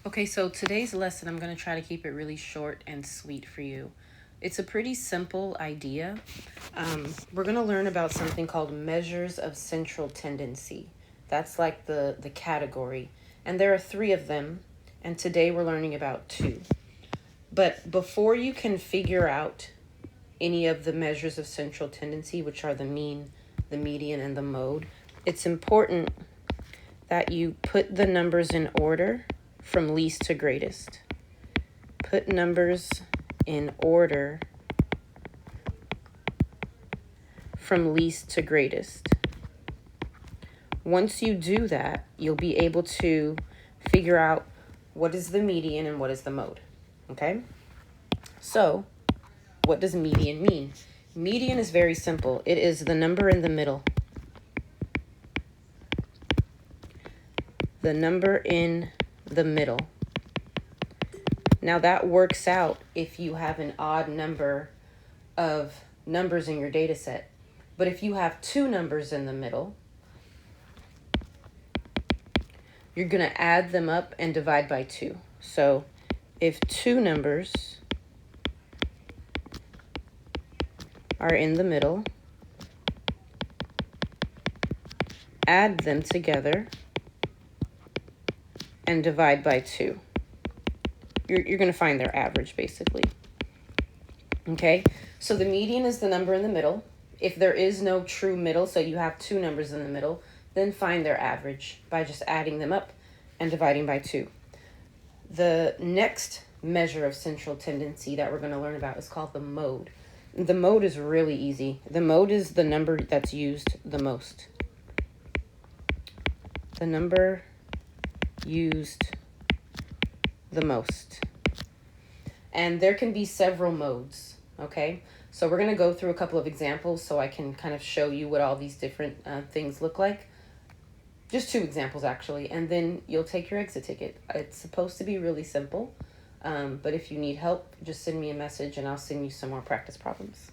Okay, so today's lesson, I'm going to try to keep it really short and sweet for you. It's a pretty simple idea. We're going to learn about something called measures of central tendency. That's like the category. And there are 3 of them. And today we're learning about 2. But before you can figure out any of the measures of central tendency, which are the mean, the median, and the mode, it's important that you put the numbers in order from least to greatest. Put numbers in order from least to greatest. Once you do that, you'll be able to figure out what is the median and what is the mode. Okay? So, what does median mean? Median is very simple. It is the number in the middle. The number in the middle. Now that works out if you have an odd number of numbers in your data set. But if you have 2 numbers in the middle, you're going to add them up and divide by 2. So if 2 numbers are in the middle, add them together and divide by 2. You're going to find their average, basically. Okay, so the median is the number in the middle. If there is no true middle, so you have 2 numbers in the middle, then find their average by just adding them up and dividing by 2. The next measure of central tendency that we're going to learn about is called the mode. The mode is really easy. The mode is the number that's used the most. The number used the most. And there can be several modes, okay? So we're going to go through a couple of examples so I can kind of show you what all these different things look like. Just 2 examples, actually, and then you'll take your exit ticket. It's supposed to be really simple, but if you need help, just send me a message and I'll send you some more practice problems.